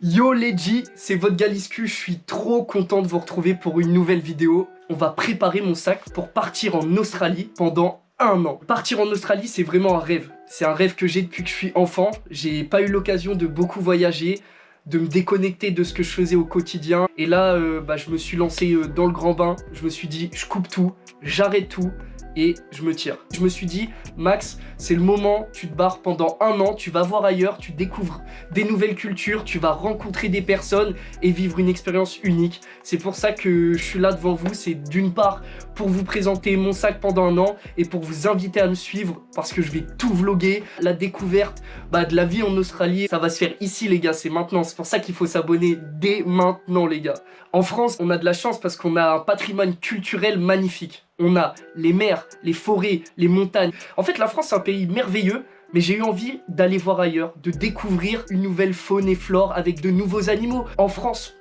Yo les G, c'est votre Galiscu, je suis trop content de vous retrouver pour une nouvelle vidéo. On va préparer mon sac pour partir en Australie pendant un an. Partir en Australie, c'est vraiment un rêve. C'est un rêve que j'ai depuis que je suis enfant. J'ai pas eu l'occasion de beaucoup voyager, de me déconnecter de ce que je faisais au quotidien. Et là, je me suis lancé dans le grand bain. Je me suis dit, je coupe tout, j'arrête tout. Et je me tire. Je me suis dit, Max, c'est le moment, tu te barres pendant un an, tu vas voir ailleurs, tu découvres des nouvelles cultures, tu vas rencontrer des personnes et vivre une expérience unique. C'est pour ça que je suis là devant vous, c'est d'une part pour vous présenter mon sac pendant un an et pour vous inviter à me suivre parce que je vais tout vlogger. La découverte de la vie en Australie, ça va se faire ici les gars, c'est maintenant. C'est pour ça qu'il faut s'abonner dès maintenant les gars. En France, on a de la chance parce qu'on a un patrimoine culturel magnifique. On a les mers, les forêts, les montagnes. En fait, la France, c'est un pays merveilleux, mais j'ai eu envie d'aller voir ailleurs, de découvrir une nouvelle faune et flore avec de nouveaux animaux. En France,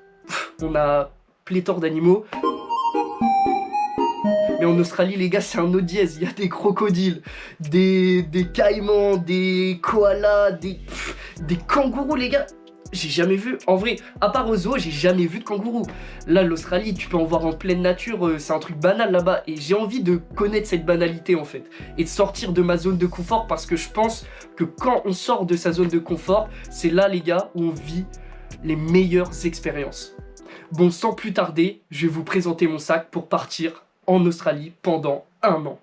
on a pléthore d'animaux. Mais en Australie, les gars, c'est un autre dièse. Il y a des crocodiles, des caïmans, des koalas, des kangourous, les gars. J'ai jamais vu, en vrai, à part au zoo, j'ai jamais vu de kangourou. Là, l'Australie, tu peux en voir en pleine nature, c'est un truc banal là-bas. Et j'ai envie de connaître cette banalité en fait. Et de sortir de ma zone de confort parce que je pense que quand on sort de sa zone de confort, c'est là les gars où on vit les meilleures expériences. Bon, sans plus tarder, je vais vous présenter mon sac pour partir en Australie pendant un an.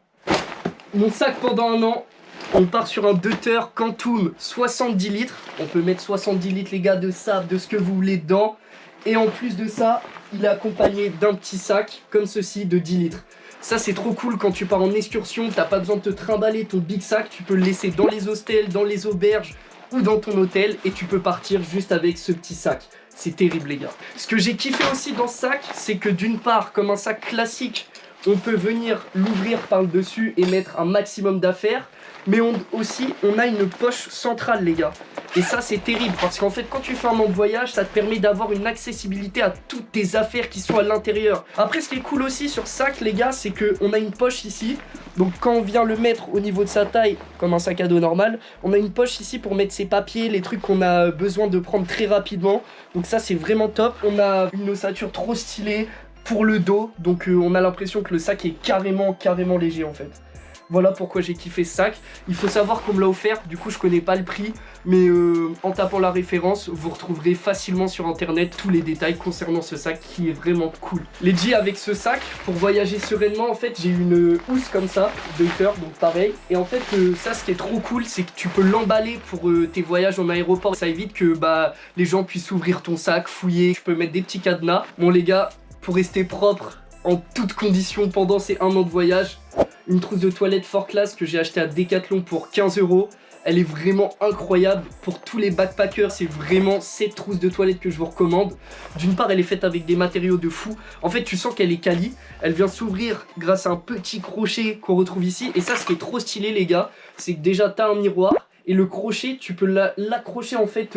Mon sac pendant un an. On part sur un Deuter Quantum 70 litres. On peut mettre 70 litres les gars de sable, de ce que vous voulez dedans. Et en plus de ça, il est accompagné d'un petit sac comme ceci de 10 litres. Ça c'est trop cool quand tu pars en excursion, t'as pas besoin de te trimballer ton big sac. Tu peux le laisser dans les hostels, dans les auberges ou dans ton hôtel. Et tu peux partir juste avec ce petit sac. C'est terrible les gars. Ce que j'ai kiffé aussi dans ce sac, c'est que d'une part, comme un sac classique, on peut venir l'ouvrir par le dessus et mettre un maximum d'affaires. Mais on a une poche centrale les gars. Et ça c'est terrible parce qu'en fait quand tu fais un an de voyage, ça te permet d'avoir une accessibilité à toutes tes affaires qui sont à l'intérieur. Après ce qui est cool aussi sur ce sac les gars, c'est qu'on a une poche ici. Donc quand on vient le mettre au niveau de sa taille, comme un sac à dos normal, on a une poche ici pour mettre ses papiers, les trucs qu'on a besoin de prendre très rapidement. Donc ça c'est vraiment top. On a une ossature trop stylée pour le dos. Donc on a l'impression que le sac est carrément léger en fait. Voilà pourquoi j'ai kiffé ce sac. Il faut savoir qu'on me l'a offert, du coup je connais pas le prix. Mais en tapant la référence, vous retrouverez facilement sur internet tous les détails concernant ce sac qui est vraiment cool. Les G avec ce sac, pour voyager sereinement, en fait j'ai une housse comme ça, Deuter, donc pareil. Et en fait ça ce qui est trop cool, c'est que tu peux l'emballer pour tes voyages en aéroport. Ça évite que les gens puissent ouvrir ton sac, fouiller. Je peux mettre des petits cadenas. Bon les gars, pour rester propre en toutes conditions pendant ces un an de voyage, une trousse de toilette Fort Class que j'ai acheté à Decathlon pour 15 €. Elle est vraiment incroyable. Pour tous les backpackers, c'est vraiment cette trousse de toilette que je vous recommande. D'une part, elle est faite avec des matériaux de fou. En fait, tu sens qu'elle est quali. Elle vient s'ouvrir grâce à un petit crochet qu'on retrouve ici. Et ça, ce qui est trop stylé, les gars, c'est que déjà, tu as un miroir. Et le crochet, tu peux l'accrocher en fait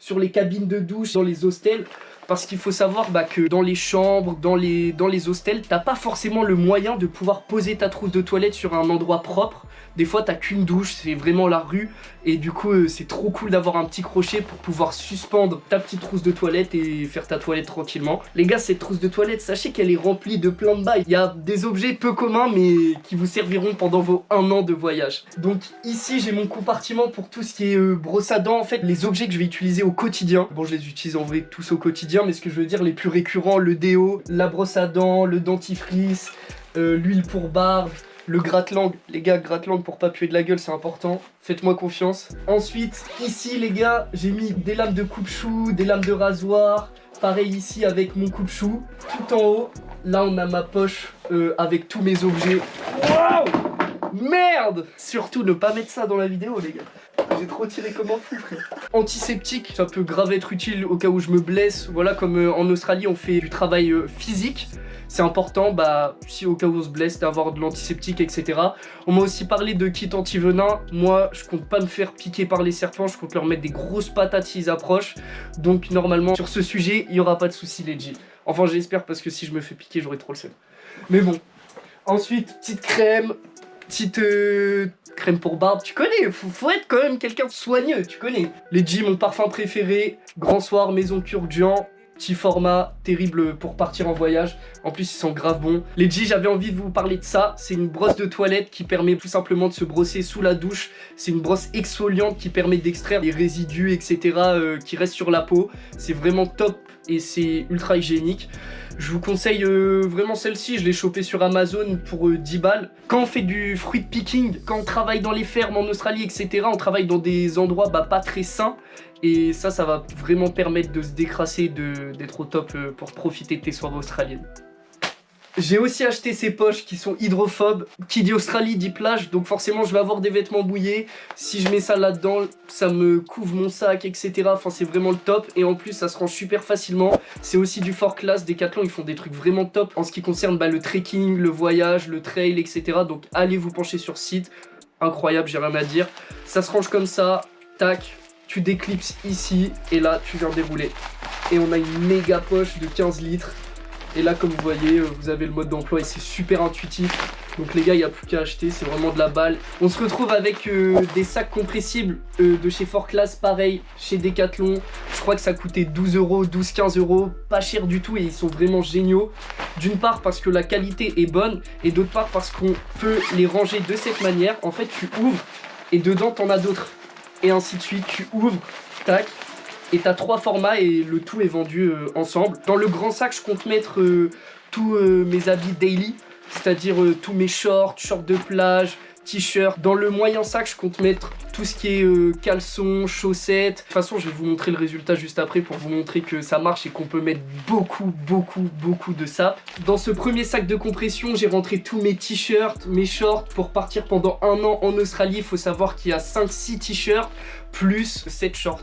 sur les cabines de douche, dans les hostels. Parce qu'il faut savoir que dans les chambres, dans les hostels, t'as pas forcément le moyen de pouvoir poser ta trousse de toilette sur un endroit propre. Des fois t'as qu'une douche, c'est vraiment la rue. Et du coup c'est trop cool d'avoir un petit crochet pour pouvoir suspendre ta petite trousse de toilette et faire ta toilette tranquillement. Les gars, cette trousse de toilette, sachez qu'elle est remplie de plein de bails. Il y a des objets peu communs mais qui vous serviront pendant vos un an de voyage. Donc ici j'ai mon compartiment pour tout ce qui est brosse à dents. En fait les objets que je vais utiliser au quotidien. Bon, je les utilise en vrai tous au quotidien, mais ce que je veux dire les plus récurrents, le déo, la brosse à dents, le dentifrice, l'huile pour barbe, le gratte-langue. Les gars, gratte-langue pour pas puer de la gueule, c'est important. Faites-moi confiance. Ensuite, ici les gars, j'ai mis des lames de coupe-chou, des lames de rasoir. Pareil ici avec mon coupe-chou. Tout en haut, là on a ma poche avec tous mes objets. Waouh! Merde! Surtout ne pas mettre ça dans la vidéo les gars. J'ai trop tiré comme un fou frère. Antiseptique, ça peut grave être utile au cas où je me blesse. Voilà, comme en Australie on fait du travail physique. C'est important, si au cas où on se blesse, d'avoir de l'antiseptique, etc. On m'a aussi parlé de kit anti-venin. Moi, je compte pas me faire piquer par les serpents. Je compte leur mettre des grosses patates s'ils approchent. Donc normalement, sur ce sujet, il y aura pas de souci les G. Enfin, j'espère parce que si je me fais piquer, j'aurai trop le seum. Mais bon. Ensuite, petite crème. Petite crème pour barbe, tu connais, faut être quand même quelqu'un de soigneux, tu connais. Les G, mon parfum préféré, Grand Soir, Maison Kurkdjian. Petit format, terrible pour partir en voyage. En plus, ils sont grave bons. Les G, j'avais envie de vous parler de ça. C'est une brosse de toilette qui permet tout simplement de se brosser sous la douche. C'est une brosse exfoliante qui permet d'extraire les résidus, etc. Qui restent sur la peau. C'est vraiment top et c'est ultra hygiénique. Je vous conseille vraiment celle-ci, je l'ai chopée sur Amazon pour 10 balles. Quand on fait du fruit picking, quand on travaille dans les fermes en Australie, etc., on travaille dans des endroits pas très sains. Et ça va vraiment permettre de se décrasser, d'être au top pour profiter de tes soirées australiennes. J'ai aussi acheté ces poches qui sont hydrophobes. Qui dit Australie dit plage, donc forcément je vais avoir des vêtements mouillés. Si je mets ça là-dedans, ça me couvre mon sac, etc. Enfin c'est vraiment le top. Et en plus ça se range super facilement. C'est aussi du fort class. Decathlon, ils font des trucs vraiment top en ce qui concerne le trekking, le voyage, le trail, etc. Donc allez vous pencher sur ce site. Incroyable, j'ai rien à dire. Ça se range comme ça, tac. Tu déclipses ici et là tu viens dérouler. Et on a une méga poche de 15 litres. Et là comme vous voyez, vous avez le mode d'emploi et c'est super intuitif. Donc les gars, il n'y a plus qu'à acheter, c'est vraiment de la balle. On se retrouve avec des sacs compressibles de chez Fort Class, pareil, chez Decathlon. Je crois que ça coûtait 12 euros, 12-15 euros, pas cher du tout et ils sont vraiment géniaux. D'une part parce que la qualité est bonne et d'autre part parce qu'on peut les ranger de cette manière. En fait, tu ouvres et dedans, t'en as d'autres. Et ainsi de suite, tu ouvres, tac, et t'as 3 formats et le tout est vendu ensemble. Dans le grand sac, je compte mettre tous mes habits daily, c'est-à-dire tous mes shorts de plage, t-shirts. Dans le moyen sac, je compte mettre tout ce qui est caleçons, chaussettes. De toute façon, je vais vous montrer le résultat juste après pour vous montrer que ça marche et qu'on peut mettre beaucoup de sap. Dans ce premier sac de compression, j'ai rentré tous mes t-shirts, mes shorts pour partir pendant 1 an en Australie. Il faut savoir qu'il y a 5-6 t-shirts plus 7 shorts.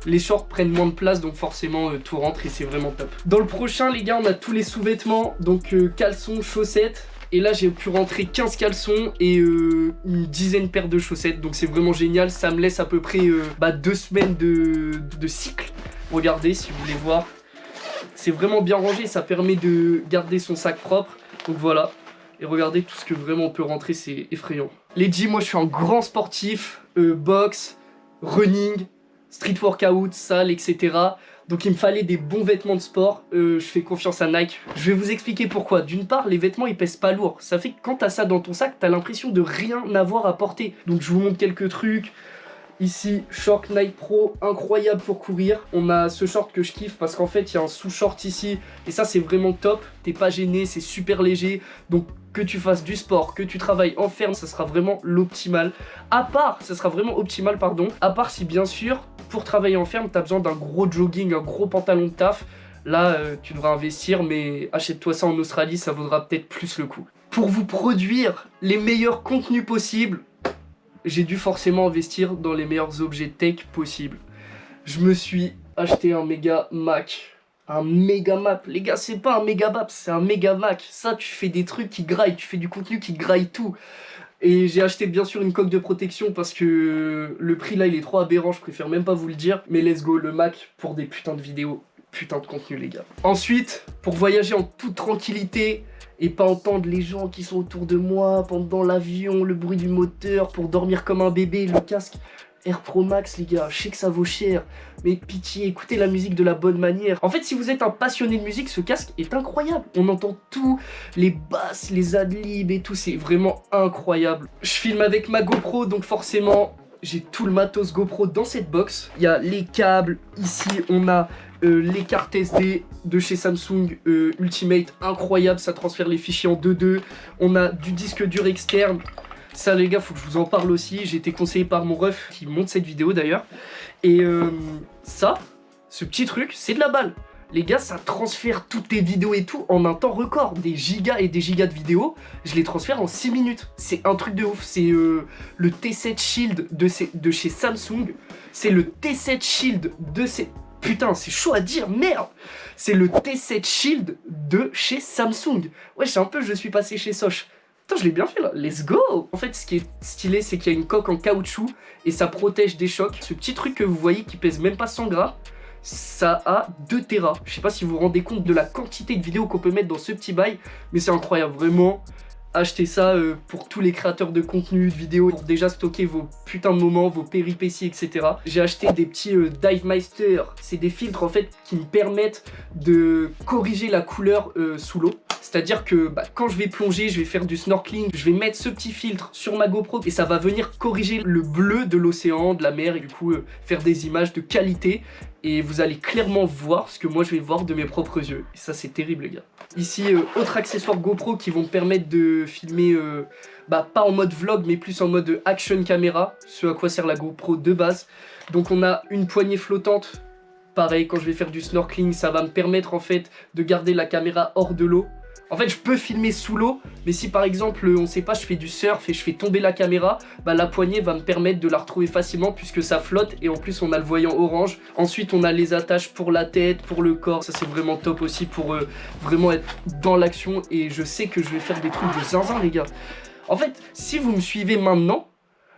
Les shorts prennent moins de place donc forcément tout rentre et c'est vraiment top. Dans le prochain les gars, on a tous les sous-vêtements, donc caleçons, chaussettes. Et là j'ai pu rentrer 15 caleçons et une dizaine de paires de chaussettes. Donc c'est vraiment génial, ça me laisse à peu près 2 semaines de cycle. Regardez si vous voulez voir. C'est vraiment bien rangé, ça permet de garder son sac propre. Donc voilà. Et regardez tout ce que vraiment on peut rentrer, c'est effrayant. Les G, moi je suis un grand sportif, boxe, running, street workout, salle, etc. Donc il me fallait des bons vêtements de sport. Je fais confiance à Nike. Je vais vous expliquer pourquoi. D'une part, les vêtements ils pèsent pas lourd. Ça fait que quand t'as ça dans ton sac, t'as l'impression de rien avoir à porter. Donc je vous montre quelques trucs. Ici, short Nike Pro, incroyable pour courir. On a ce short que je kiffe parce qu'en fait, il y a un sous-short ici. Et ça, c'est vraiment top. T'es pas gêné, c'est super léger. Donc, que tu fasses du sport, que tu travailles en ferme, ça sera vraiment l'optimal. À part si bien sûr, pour travailler en ferme, t'as besoin d'un gros jogging, un gros pantalon de taf. Là, tu devras investir, mais achète-toi ça en Australie, ça vaudra peut-être plus le coup. Pour vous produire les meilleurs contenus possibles, j'ai dû forcément investir dans les meilleurs objets tech possibles. Je me suis acheté un méga Mac. Un méga Mac. Les gars, c'est pas un méga Mac, c'est un méga Mac. Ça, tu fais des trucs qui graillent, tu fais du contenu qui graille tout. Et j'ai acheté bien sûr une coque de protection parce que le prix là, il est trop aberrant, je préfère même pas vous le dire. Mais let's go, le Mac pour des putains de vidéos, putain de contenu les gars. Ensuite, pour voyager en toute tranquillité, et pas entendre les gens qui sont autour de moi pendant l'avion, le bruit du moteur, pour dormir comme un bébé, le casque Air Pro Max les gars, je sais que ça vaut cher, mais pitié, écoutez la musique de la bonne manière. En fait, si vous êtes un passionné de musique, ce casque est incroyable. On entend tout, les basses, les adlibs et tout, c'est vraiment incroyable. Je filme avec ma GoPro, donc forcément, j'ai tout le matos GoPro dans cette box. Il y a les câbles, ici on a les cartes SD de chez Samsung Ultimate, incroyable, ça transfère les fichiers en 2.2. On a du disque dur externe. Ça les gars, faut que je vous en parle aussi. J'ai été conseillé par mon ref qui monte cette vidéo d'ailleurs. Et ça, ce petit truc, c'est de la balle. Les gars, ça transfère toutes tes vidéos et tout en un temps record. Des gigas et des gigas de vidéos, je les transfère en 6 minutes. C'est un truc de ouf. C'est le T7 Shield de chez Samsung. C'est le T7 Shield de chez... Putain, c'est chaud à dire, merde. C'est le T7 Shield de chez Samsung. Ouais, c'est un peu, je suis passé chez Soch. Putain, je l'ai bien fait là, let's go. En fait, ce qui est stylé, c'est qu'il y a une coque en caoutchouc et ça protège des chocs. Ce petit truc que vous voyez qui pèse même pas 100 grammes, ça a 2 Tera. Je sais pas si vous vous rendez compte de la quantité de vidéos qu'on peut mettre dans ce petit bail, mais c'est incroyable, vraiment. Achetez ça pour tous les créateurs de contenu, de vidéos, pour déjà stocker vos putains de moments, vos péripéties, etc. J'ai acheté des petits Dive Meister. C'est des filtres en fait qui me permettent de corriger la couleur sous l'eau. C'est-à-dire que quand je vais plonger, je vais faire du snorkeling, je vais mettre ce petit filtre sur ma GoPro et ça va venir corriger le bleu de l'océan, de la mer et du coup faire des images de qualité. Et vous allez clairement voir ce que moi je vais voir de mes propres yeux. Et ça c'est terrible les gars. Ici, autre accessoire GoPro qui vont me permettre de filmer, pas en mode vlog mais plus en mode action caméra. Ce à quoi sert la GoPro de base. Donc on a une poignée flottante. Pareil, quand je vais faire du snorkeling, ça va me permettre en fait de garder la caméra hors de l'eau. En fait, je peux filmer sous l'eau, mais si par exemple, on sait pas, je fais du surf et je fais tomber la caméra, la poignée va me permettre de la retrouver facilement puisque ça flotte et en plus on a le voyant orange. Ensuite, on a les attaches pour la tête, pour le corps. Ça, c'est vraiment top aussi pour vraiment être dans l'action et je sais que je vais faire des trucs de zinzin, les gars. En fait, si vous me suivez maintenant,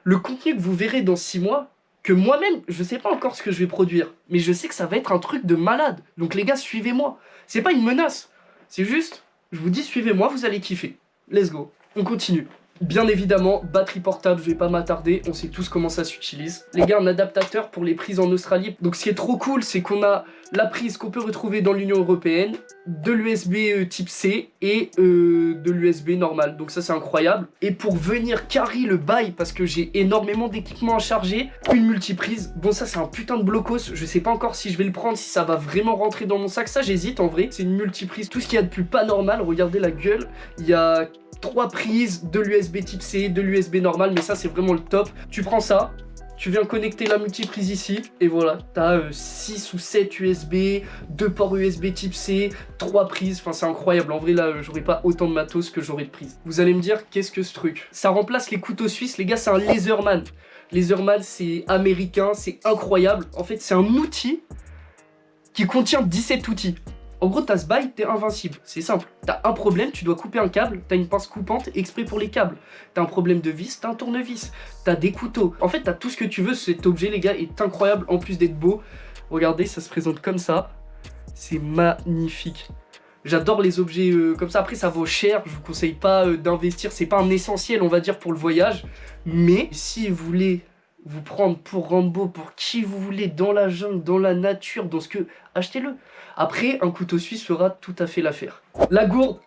le contenu que vous verrez dans 6 mois, que moi-même, je sais pas encore ce que je vais produire, mais je sais que ça va être un truc de malade. Donc les gars, suivez-moi. C'est pas une menace, c'est juste... Je vous dis, suivez-moi, vous allez kiffer. Let's go. On continue. Bien évidemment, batterie portable, je vais pas m'attarder, on sait tous comment ça s'utilise. Les gars, un adaptateur pour les prises en Australie. Donc ce qui est trop cool, c'est qu'on a la prise qu'on peut retrouver dans l'Union Européenne, de l'USB type C et de l'USB normal. Donc ça c'est incroyable. Et pour venir carry le bail, parce que j'ai énormément d'équipements à charger, une multiprise. Bon ça c'est un putain de blocos, je sais pas encore si je vais le prendre, si ça va vraiment rentrer dans mon sac. Ça j'hésite en vrai, c'est une multiprise. Tout ce qu'il y a de plus pas normal, regardez la gueule. Il y a 3 prises, de l'USB type C, de l'USB normal, mais ça c'est vraiment le top. Tu prends ça, tu viens connecter la multiprise ici, et voilà, t'as 6 ou 7 USB, 2 ports USB type C, 3 prises, enfin c'est incroyable. En vrai là, j'aurais pas autant de matos que j'aurais de prises. Vous allez me dire, qu'est-ce que ce truc? Ça remplace les couteaux suisses, les gars, c'est un Laserman. Laserman, c'est américain, c'est incroyable. En fait, c'est un outil qui contient 17 outils. En gros, t'as ce bail, t'es invincible. C'est simple. T'as un problème, tu dois couper un câble, t'as une pince coupante exprès pour les câbles. T'as un problème de vis, t'as un tournevis. T'as des couteaux. En fait, t'as tout ce que tu veux. Cet objet, les gars, est incroyable en plus d'être beau. Regardez, ça se présente comme ça. C'est magnifique. J'adore les objets comme ça. Après, ça vaut cher. Je vous conseille pas d'investir. C'est pas un essentiel, on va dire, pour le voyage. Mais si vous voulez vous prendre pour Rambo, pour qui vous voulez, dans la jungle, dans la nature, dans ce que... Achetez-le. Après, un couteau suisse fera tout à fait l'affaire. La gourde,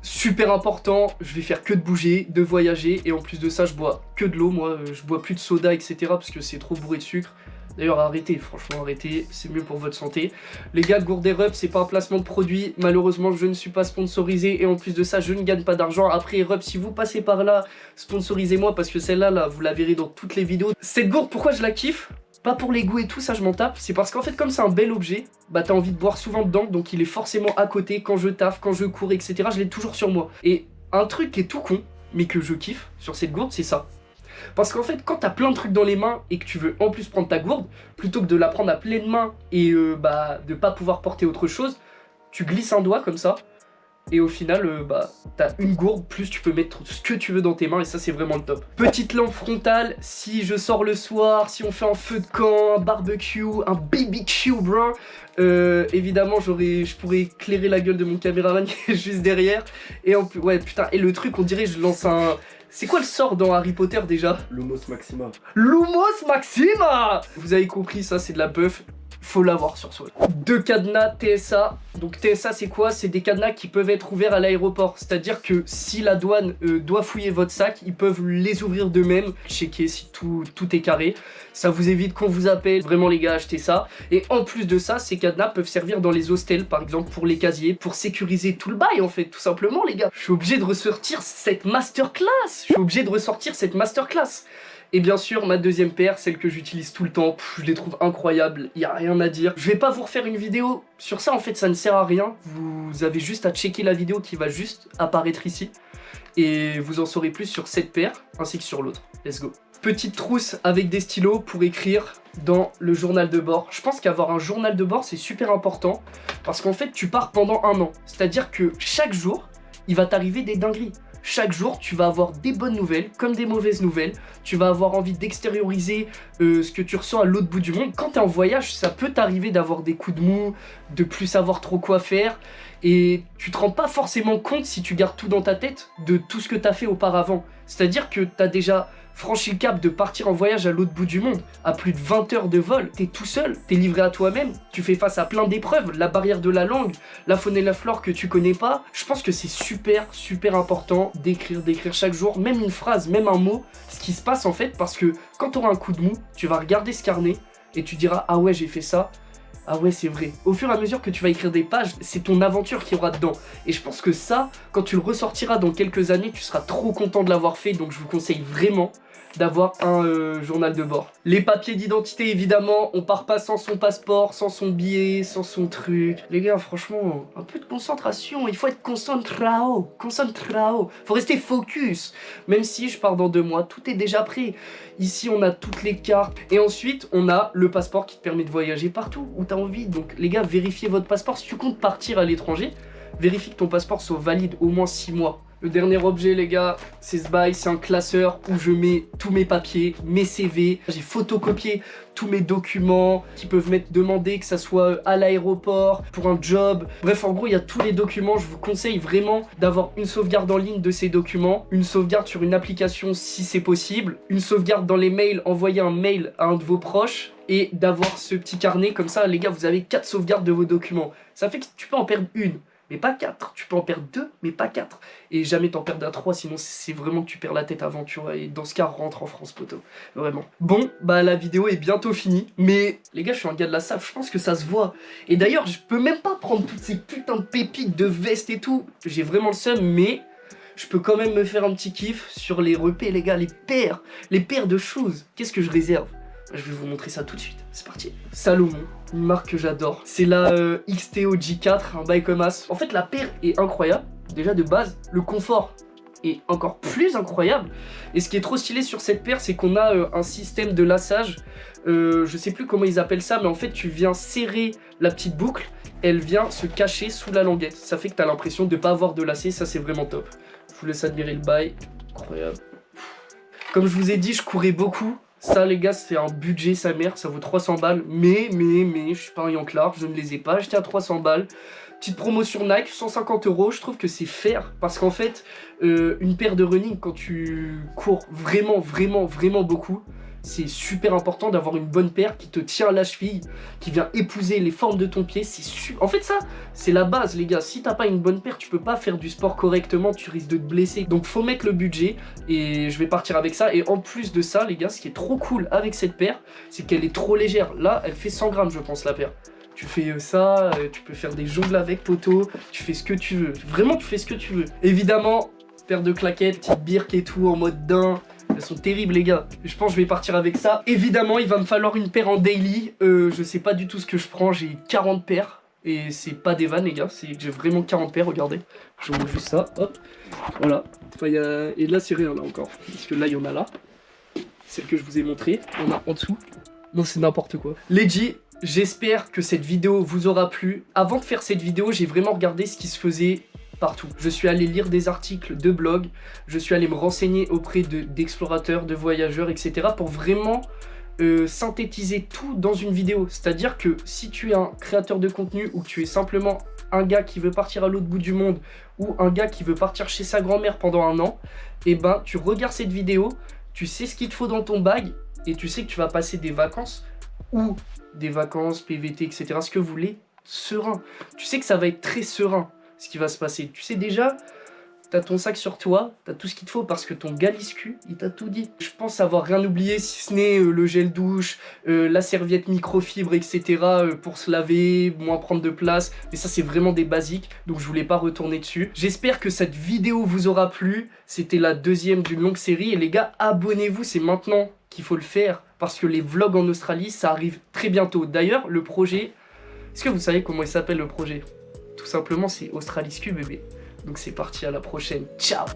super important. Je vais faire que de bouger, de voyager. Et en plus de ça, je bois que de l'eau. Moi, je bois plus de soda, etc. Parce que c'est trop bourré de sucre. D'ailleurs, arrêtez, franchement, arrêtez. C'est mieux pour votre santé. Les gars, Gourde Erup, c'est pas un placement de produit. Malheureusement, je ne suis pas sponsorisé. Et en plus de ça, je ne gagne pas d'argent. Après, Erup, si vous passez par là, sponsorisez-moi. Parce que celle-là, là, vous la verrez dans toutes les vidéos. Cette gourde, pourquoi je la kiffe? Pas pour les goûts et tout, ça je m'en tape. C'est parce qu'en fait, comme c'est un bel objet, t'as envie de boire souvent dedans. Donc il est forcément à côté quand je taffe, quand je cours, etc. Je l'ai toujours sur moi. Et un truc qui est tout con, mais que je kiffe sur cette gourde, c'est ça. Parce qu'en fait, quand t'as plein de trucs dans les mains et que tu veux en plus prendre ta gourde, plutôt que de la prendre à pleine main et de pas pouvoir porter autre chose, tu glisses un doigt comme ça. Et au final, t'as une gourde, plus tu peux mettre ce que tu veux dans tes mains et ça c'est vraiment le top. Petite lampe frontale, si je sors le soir, si on fait un feu de camp, un barbecue, un BBQ bro, évidemment je pourrais éclairer la gueule de mon caméraman qui est juste derrière. Et en plus, ouais putain, et le truc on dirait je lance un... C'est quoi le sort dans Harry Potter déjà? Lumos Maxima. Lumos Maxima. Vous avez compris, ça c'est de la buff. Faut l'avoir sur soi. 2 cadenas TSA. Donc TSA c'est quoi? C'est des cadenas qui peuvent être ouverts à l'aéroport. C'est-à-dire que si la douane doit fouiller votre sac, ils peuvent les ouvrir d'eux-mêmes. Checker si tout est carré. Ça vous évite qu'on vous appelle. Vraiment les gars, achetez ça. Et en plus de ça, ces cadenas peuvent servir dans les hostels, par exemple pour les casiers, pour sécuriser tout le bail en fait, tout simplement les gars. Je suis obligé de ressortir cette masterclass. Et bien sûr, ma deuxième paire, celle que j'utilise tout le temps, je les trouve incroyables, il n'y a rien à dire. Je vais pas vous refaire une vidéo sur ça, en fait, ça ne sert à rien. Vous avez juste à checker la vidéo qui va juste apparaître ici. Et vous en saurez plus sur cette paire, ainsi que sur l'autre. Let's go. Petite trousse avec des stylos pour écrire dans le journal de bord. Je pense qu'avoir un journal de bord, c'est super important. Parce qu'en fait, tu pars pendant 1 an. C'est-à-dire que chaque jour, il va t'arriver des dingueries. Chaque jour, tu vas avoir des bonnes nouvelles comme des mauvaises nouvelles. Tu vas avoir envie d'extérioriser ce que tu ressens à l'autre bout du monde. Quand tu es en voyage, ça peut t'arriver d'avoir des coups de mou, de plus savoir trop quoi faire. Et tu te rends pas forcément compte, si tu gardes tout dans ta tête, de tout ce que tu as fait auparavant. C'est-à-dire que tu as déjà franchi le cap de partir en voyage à l'autre bout du monde, à plus de 20 heures de vol, t'es tout seul, t'es livré à toi-même, tu fais face à plein d'épreuves, la barrière de la langue, la faune et la flore que tu connais pas. Je pense que c'est super important d'écrire chaque jour, même une phrase, même un mot, ce qui se passe en fait, parce que quand t'auras un coup de mou, tu vas regarder ce carnet et tu diras « Ah ouais, j'ai fait ça ». Ah ouais, c'est vrai. Au fur et à mesure que tu vas écrire des pages, c'est ton aventure qui aura dedans. Et je pense que ça, quand tu le ressortiras dans quelques années, tu seras trop content de l'avoir fait. Donc je vous conseille vraiment d'avoir un journal de bord. Les papiers d'identité, évidemment, on part pas sans son passeport, sans son billet, sans son truc. Les gars, franchement, un peu de concentration, il faut être concentrao, faut rester focus. Même si je pars dans 2 mois, tout est déjà prêt. Ici, on a toutes les cartes. Et ensuite, on a le passeport qui te permet de voyager partout où tu as envie. Donc les gars, vérifiez votre passeport. Si tu comptes partir à l'étranger, vérifie que ton passeport soit valide au moins 6 mois. Le dernier objet, les gars, c'est ce bail, c'est un classeur où je mets tous mes papiers, mes CV. J'ai photocopié tous mes documents qui peuvent m'être demandés, que ça soit à l'aéroport, pour un job. Bref, en gros, il y a tous les documents. Je vous conseille vraiment d'avoir une sauvegarde en ligne de ces documents, une sauvegarde sur une application si c'est possible, une sauvegarde dans les mails, envoyer un mail à un de vos proches et d'avoir ce petit carnet. Comme ça, les gars, vous avez 4 sauvegardes de vos documents. Ça fait que tu peux en perdre une, mais pas 4. Tu peux en perdre 2, mais pas 4. Et jamais t'en perdre à 3, sinon c'est vraiment que tu perds la tête avant, tu vois. Et dans ce cas, rentre en France, poteau. Vraiment. Bon, bah la vidéo est bientôt finie. Mais les gars, je suis un gars de la SAF, je pense que ça se voit. Et d'ailleurs, je peux même pas prendre toutes ces putains de pépites de veste et tout. J'ai vraiment le seum, mais je peux quand même me faire un petit kiff sur les repés, les gars. Les paires de choses. Qu'est-ce que je réserve? Je vais vous montrer ça tout de suite, c'est parti. Salomon, une marque que j'adore. C'est la XTO J4, un bail comme as. En fait, la paire est incroyable. Déjà de base, le confort est encore plus incroyable. Et ce qui est trop stylé sur cette paire, c'est qu'on a un système de laçage. Je sais plus comment ils appellent ça, mais en fait, tu viens serrer la petite boucle. Elle vient se cacher sous la languette. Ça fait que tu as l'impression de ne pas avoir de lacet. Ça, c'est vraiment top. Je vous laisse admirer le bail. Incroyable. Comme je vous ai dit, je courais beaucoup. Ça les gars, c'est un budget sa mère, ça vaut 300 balles, mais, je suis pas un yanclard, je ne les ai pas achetés à 300 balles. Petite promo sur Nike, 150 €, je trouve que c'est fair, parce qu'en fait, une paire de running, quand tu cours vraiment beaucoup, c'est super important d'avoir une bonne paire qui te tient à la cheville, qui vient épouser les formes de ton pied. En fait ça, c'est la base les gars. Si t'as pas une bonne paire, tu peux pas faire du sport correctement, tu risques de te blesser. Donc faut mettre le budget et je vais partir avec ça. Et en plus de ça les gars, ce qui est trop cool avec cette paire, c'est qu'elle est trop légère. Là, elle fait 100 grammes je pense la paire. Tu fais ça, tu peux faire des jongles avec poteau, tu fais ce que tu veux. Vraiment tu fais ce que tu veux. Évidemment, paire de claquettes, petite birk et tout en mode daim. Elles sont terribles les gars, je pense que je vais partir avec ça. Évidemment il va me falloir une paire en daily. Je sais pas du tout ce que je prends, j'ai 40 paires. Et c'est pas des vannes les gars, j'ai vraiment 40 paires, regardez. Je vous montre juste ça, hop, voilà. Enfin, et là c'est rien là encore, parce que là il y en a là. Celle que je vous ai montrée, on a en dessous. Non c'est n'importe quoi. Les G, j'espère que cette vidéo vous aura plu. Avant de faire cette vidéo, j'ai vraiment regardé ce qui se faisait partout. Je suis allé lire des articles de blog, je suis allé me renseigner auprès d'explorateurs, de voyageurs, etc. pour vraiment synthétiser tout dans une vidéo. C'est-à-dire que si tu es un créateur de contenu ou que tu es simplement un gars qui veut partir à l'autre bout du monde ou un gars qui veut partir chez sa grand-mère pendant 1 an, et ben tu regardes cette vidéo, tu sais ce qu'il te faut dans ton bag et tu sais que tu vas passer des vacances ou des vacances, PVT, etc. ce que vous voulez, serein. Tu sais que ça va être très serein ce qui va se passer. Tu sais déjà, t'as ton sac sur toi, t'as tout ce qu'il te faut parce que ton galiscu, il t'a tout dit. Je pense avoir rien oublié si ce n'est le gel douche, la serviette microfibre, etc. Pour se laver, moins prendre de place. Mais ça, c'est vraiment des basiques, donc je voulais pas retourner dessus. J'espère que cette vidéo vous aura plu. C'était la 2e d'une longue série. Et les gars, abonnez-vous, c'est maintenant qu'il faut le faire parce que les vlogs en Australie, ça arrive très bientôt. D'ailleurs, le projet, est-ce que vous savez comment il s'appelle le projet ? Tout simplement, c'est Australiscu bébé. Donc c'est parti, à la prochaine. Ciao!